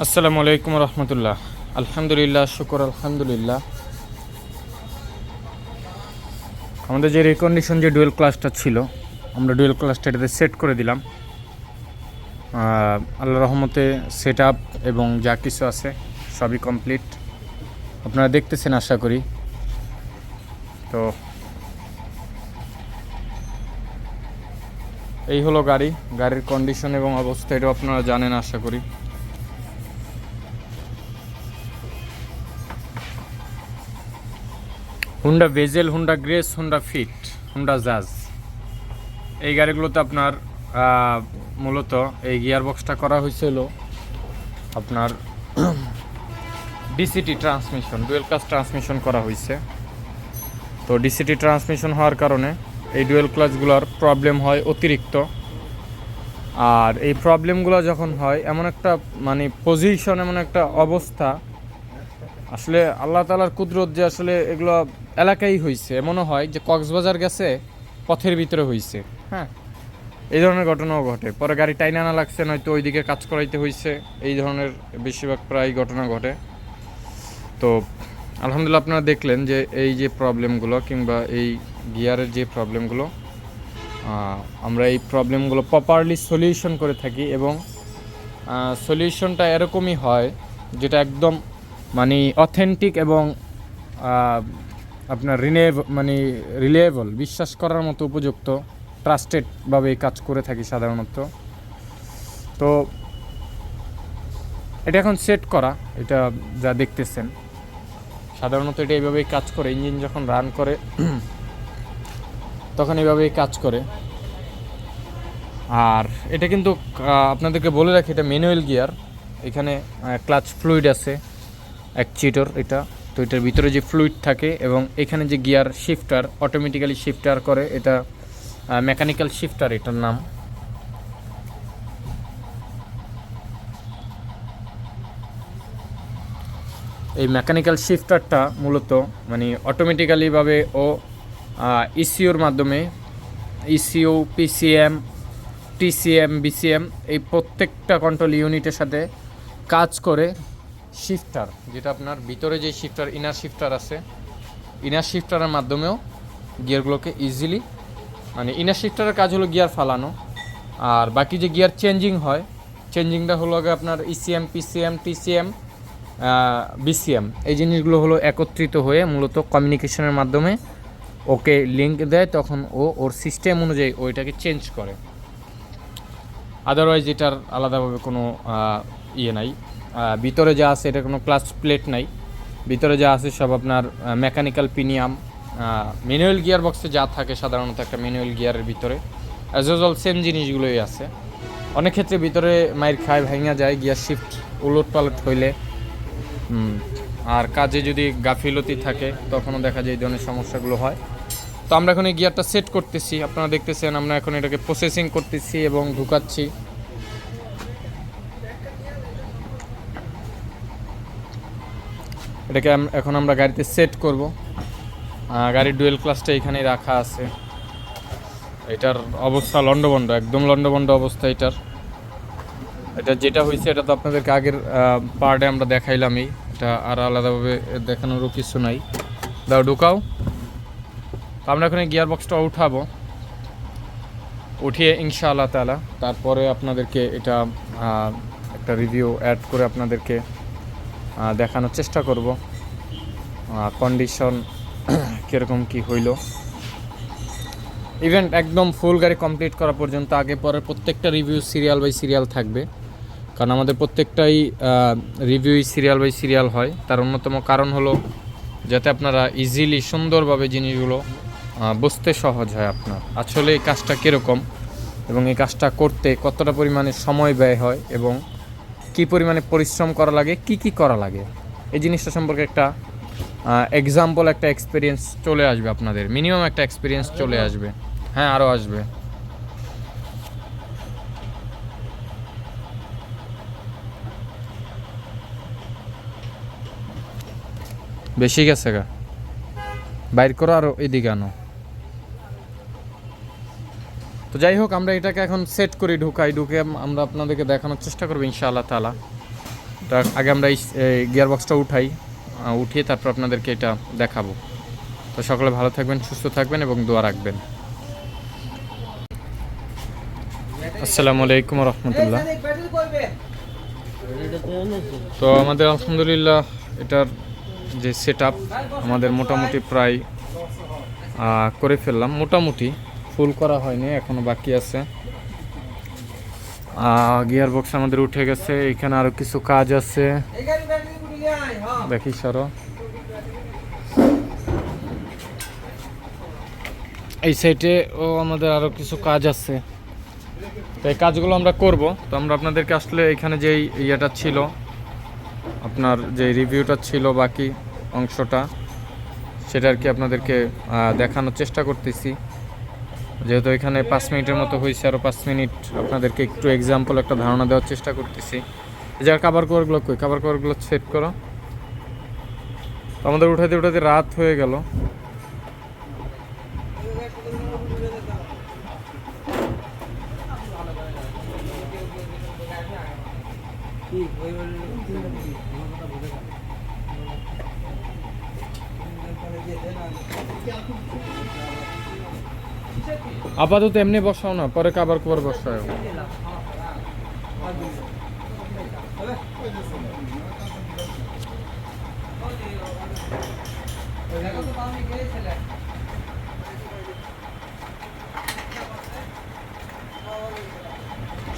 আসসালামু আলাইকুম রহমতুল্লাহ। আলহামদুলিল্লাহ, শুকর আলহামদুলিল্লাহ। আমাদের যে রিকন্ডিশন যে ডুয়েল ক্লাসটা ছিল, আমরা ডুয়েল ক্লাসটা এটাতে সেট করে দিলাম। আল্লাহ রহমতে সেট আপ এবং যা কিছু আছে সবই কমপ্লিট, আপনারা দেখতেছেন আশা করি। তো এই হলো গাড়ির কন্ডিশন এবং অবস্থা, এটাও আপনারা জানেন আশা করি। Honda Vezel, Honda Grace, Honda Fit, Honda Jazz, এই গাড়িগুলোতে আপনার মূলত এই গিয়ারবক্সটা করা হয়েছিল আপনার ডিসিটি ট্রান্সমিশন, ডুয়েল ক্লাস ট্রান্সমিশন করা হয়েছে। তো ডিসিটি ট্রান্সমিশন হওয়ার কারণে এই ডুয়েল ক্লাসগুলোর প্রবলেম হয় অতিরিক্ত। আর এই প্রবলেমগুলো যখন হয় এমন একটা পজিশন, এমন একটা অবস্থা, আসলে আল্লাহ তাআলার কুদরত যে আসলে এগুলো এলাকায় হয়েছে, এমনও হয় যে কক্সবাজার গেছে পথের ভিতরে হয়েছে। হ্যাঁ, এই ধরনের ঘটনাও ঘটে। পরে গাড়ি টাইনে আনা লাগছে, নয়তো ওইদিকে কাজ করাইতে হয়েছে, এই ধরনের বেশিরভাগ প্রায় ঘটনা ঘটে। তো আলহামদুলিল্লাহ আপনারা দেখলেন যে এই যে প্রবলেমগুলো কিংবা এই গিয়ারের যে প্রবলেমগুলো, আমরা এই প্রবলেমগুলো প্রপারলি সলিউশন করে থাকি এবং সলিউশনটা এরকমই হয় যেটা একদম অথেন্টিক এবং আপনার রিলেয়েবল, বিশ্বাস করার মতো উপযুক্ত, ট্রাস্টেডভাবে এই কাজ করে থাকি সাধারণত। তো এটা এখন সেট করা, এটা যা দেখতেছেন সাধারণত এটা এইভাবেই কাজ করে। ইঞ্জিন যখন রান করে তখন এইভাবেই কাজ করে। আর এটা কিন্তু আপনাদেরকে বলে রাখি, এটা ম্যানুয়াল গিয়ার। এখানে ক্লাচ ফ্লুইড আছে 𝐂𝐻𝐿 এটা। তো এটার ভিতরে যে ফ্লুইড থাকে এবং এখানে যে গিয়ার শিফটার অটোমেটিক্যালি শিফটার করে, এটা মেকানিক্যাল শিফটার এটার নাম। এই মেকানিক্যাল শিফটারটা মূলত অটোমেটিক্যালিভাবে ও ইসিওর মাধ্যমে, ইসিও, পিসিএম, টিসিএম, বিসিএম, এই প্রত্যেকটা কন্ট্রোল ইউনিটের সাথে কাজ করে শিফটার, যেটা আপনার ভিতরে যে শিফটার, ইনার শিফটার আছে, ইনার শিফটারের মাধ্যমেও গিয়ারগুলোকে ইজিলি, ইনার শিফটারের কাজ হলো গিয়ার ফালানো। আর বাকি যে গিয়ার চেঞ্জিং হয়, চেঞ্জিংটা হলো আগে আপনার ইসিএম, পিসিএম, টিসিএম, বিসিএম, এই জিনিসগুলো হলো একত্রিত হয়ে মূলত কমিউনিকেশনের মাধ্যমে ওকে লিঙ্ক দেয়, তখন ও ওর সিস্টেম অনুযায়ী ওইটাকে চেঞ্জ করে। আদারওয়াইজ এটার আলাদাভাবে কোনো নাই। ভিতরে যা আছে এটা কোনো ক্লাচ প্লেট নাই, ভিতরে যা আছে সব আপনার মেকানিক্যাল পিনিয়াম। ম্যানুয়াল গিয়ার বক্সে যা থাকে সাধারণত একটা ম্যানুয়াল গিয়ারের ভিতরে অ্যাজ ইউজুয়াল সেম জিনিসগুলোই আছে। অনেক ক্ষেত্রে ভিতরে মাইর খায়, ভাঙা যায় গিয়ার শিফট উলট পালট হইলে, আর কাজে যদি গাফিলতি থাকে তখনও দেখা যায় এই ধরনের সমস্যাগুলো হয়। তো আমরা এখন এই গিয়ারটা সেট করতেছি, আপনারা দেখতেছেন আমরা এখন এটাকে প্রসেসিং করতেছি এবং ঢুকাচ্ছি। এটাকে এখন আমরা গাড়িতে সেট করব। গাড়ির ডুয়েল ক্লাসটা এখানেই রাখা আছে। এটার অবস্থা লন্ডভন্ড, একদম লন্ডভন্ড অবস্থা এটার। এটা যেটা হয়েছে এটা তো আপনাদেরকে আগের পার্টে আমরা দেখাইলামই, এটা আর আলাদাভাবে দেখানোরও কিছু নাই। দাও ঢুকাও। তো আমরা এখন এই গিয়ার বক্সটা উঠাবো, উঠিয়ে ইনশাআল্লাহ তাআলা তারপরে আপনাদেরকে এটা একটা রিভিউ অ্যাড করে আপনাদেরকে দেখানোর চেষ্টা করব কন্ডিশন কীরকম কী হইল। ইভেন্ট একদম ফুল গাড়ি কমপ্লিট করা পর্যন্ত আগে পরে প্রত্যেকটা রিভিউ সিরিয়াল বাই সিরিয়াল থাকবে, কারণ আমাদের প্রত্যেকটাই রিভিউই সিরিয়াল বাই সিরিয়াল হয়। তার অন্যতম কারণ হলো যাতে আপনারা ইজিলি সুন্দরভাবে জিনিসগুলো বুঝতে সহজ হয় আপনার আসলে এই কাজটা কীরকম এবং এই কাজটা করতে কতটা পরিমাণে সময় ব্যয় হয় এবং কী পরিমাণে পরিশ্রম করা লাগে, কি করা লাগে, এই জিনিসটা সম্পর্কে একটা এক্সাম্পল, একটা এক্সপিরিয়েন্স চলে আসবে আপনাদের, মিনিমাম একটা এক্সপিরিয়েন্স চলে আসবে। হ্যাঁ, আরও আসবে। বেশি গেছে গা, বাইর করো আরও এদিকে আনো। তো যাই হোক, আমরা এটাকে এখন সেট করি, ঢুকে আমরা আপনাদেরকে দেখানোর চেষ্টা করবো ইনশাআল্লাহ তাআলা। তো আগে আমরা এই গিয়ার বক্সটা উঠিয়ে তারপর আপনাদেরকে এটা দেখাবো। তো সকলে ভালো থাকবেন, সুস্থ থাকবেন এবং দোয়া রাখবেন। আসসালামু আলাইকুম রহমতুল্লাহ। তো আমাদের আলহামদুলিল্লাহ এটার যে সেট আমাদের মোটামুটি প্রায় করে ফেললাম, মোটামুটি ফুল করা হয়নি, এখনও বাকি আছে। গিয়ার বক্স আমাদের উঠে গেছে, এখানে আরও কিছু কাজ আছে, দেখি সরো। এই সাইডে আমাদের আরও কিছু কাজ আছে, তো এই কাজগুলো আমরা করব। তো আমরা আপনাদেরকে আসলে এখানে যেই ইয়েটা ছিল, আপনার যে রিভিউটা ছিল বাকি অংশটা, সেটা আর কি আপনাদেরকে দেখানোর চেষ্টা করতেছি। যেহেতু এখানে 5 মিনিটের মতো হয়েছে, আরও 5 মিনিট আপনাদেরকে একটু এক্সাম্পল একটা ধারণা দেওয়ার চেষ্টা করতেছি। এই যে কাভার কভারগুলো কাভার কভারগুলো সেট করো। তো আমাদের উঠাতে উঠাতে রাত হয়ে গেল। আপাতত এমনি বসাও না, পরে কাভার কভার বসাও।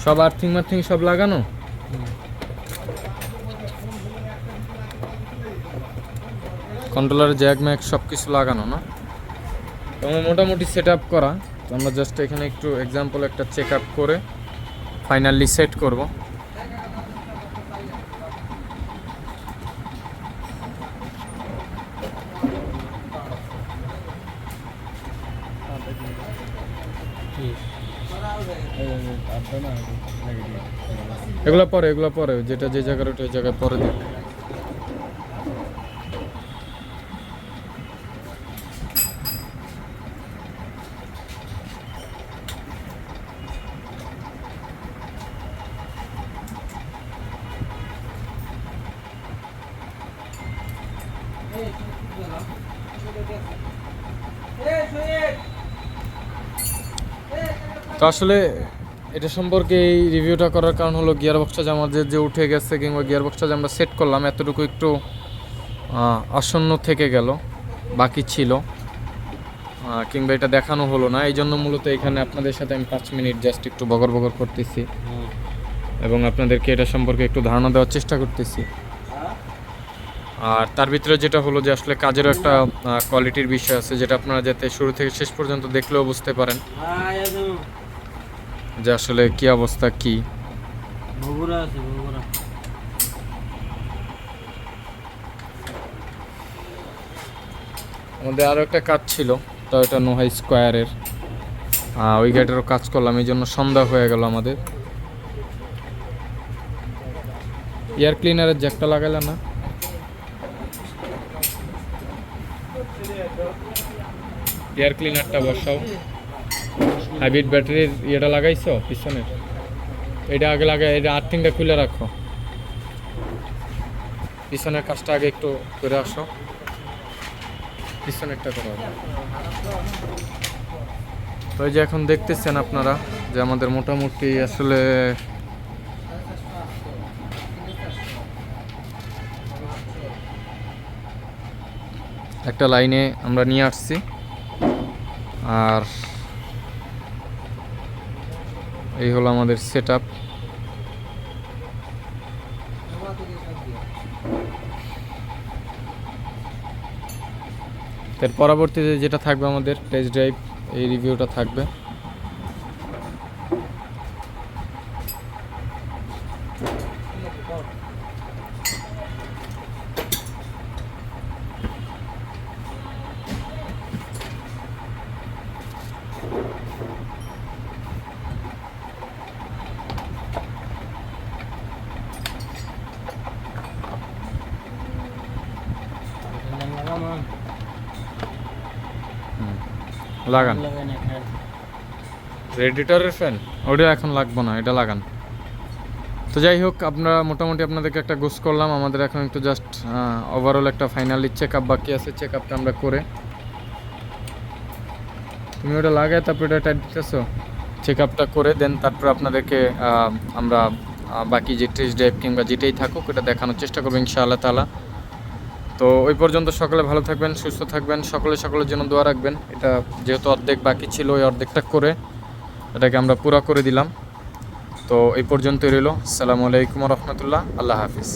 সব আর্থিং মার্থিং সব লাগানো, কন্ট্রোলার জ্যাক ম্যাক সব কিছু লাগানো না? তো আমরা মোটামুটি সেট আপ করা। তো আমরা জাস্ট এখানে একটু এক্সাম্পল একটা চেক আপ করে ফাইনালি সেট করব। এগুলো পরে যেটা যে জায়গায় ওটা ওই জায়গায় পরে দেখ। তো আসলে এটা সম্পর্কে এই রিভিউটা করার কারণ হলো গিয়ার বক্সটা যে আমাদের যে উঠে গেছে, কিংবা গিয়ার বক্সটা যে আমরা সেট করলাম এতটুকু একটু আসন্ন থেকে গেল, বাকি ছিল, কিংবা এটা দেখানো হলো না। এই জন্য মূলত এখানে আপনাদের সাথে আমি 5 মিনিট জাস্ট একটু বগর বগর করতেছি এবং আপনাদেরকে এটা সম্পর্কে একটু ধারণা দেওয়ার চেষ্টা করতেছি। আর তার ভিতরে যেটা হলো যে আসলে কাজেরও একটা কোয়ালিটির বিষয় আছে, যেটা আপনারা যাতে শুরু থেকে শেষ পর্যন্ত দেখলেও বুঝতে পারেন যে আসলে কি অবস্থা কি। আমাদের আরও একটা কাজ ছিল, তো এটা নোহাই স্কোয়ারের ওই গাড়িটারও কাজ করলাম, এই জন্য সন্ধ্যা হয়ে গেল আমাদের। এয়ার ক্লিনারের জ্যাকটা লাগাইলে না? এয়ার ক্লিনারটা বসাও। হাইব্রিড ব্যাটারির ইয়েটা লাগাইছো পিছনে, এটা আগে লাগাই, এটা আর্থিংটা খুলে রাখো। পিছনের কাজটা আগে একটু করে আসো, পিছনেরটা করো। তো এই যে এখন দেখতেছেন আপনারা যে আমাদের মোটামুটি আসলে একটা লাইনে আমরা নিয়ে আসছি। আর এই হলো আমাদের সেট আপ। এর পরবর্তীতে যেটা থাকবে আমাদের টেস্ট ড্রাইভ, এই রিভিউটা থাকবে। লাগান রেডিটরের ফ্যান, ওটা এখন লাগবো না, এটা লাগান। তো যাই হোক, আমরা মোটামুটি আপনাদেরকে একটা গোস করলাম। আমাদের এখন একটু জাস্ট ওভারঅল একটা ফাইনালি চেক আপ বাকি আছে, চেক আপটা আমরা করে, তুমি ওটা লাগায় তারপরে এটা টাইট দিতেছো, চেক আপটা করে দেন তারপর আপনাদেরকে আমরা বাকি যে টেস্ট ড্রাইভ কিংবা যেটাই থাকুক ওটা দেখানোর চেষ্টা করবো ইনশাআল্লাহ তাআলা। তো ওই পর্যন্ত সকলে ভালো থাকবেন, সুস্থ থাকবেন, সকলের জন্য দোয়া রাখবেন। এটা যেহেতু অর্ধেক বাকি ছিল, ওই অর্ধেকটা করে এটাকে আমরা পুরা করে দিলাম। তো এই পর্যন্তই রইল। আসসালামু আলাইকুম ওয়া রাহমাতুল্লাহ। আল্লাহ হাফিজ।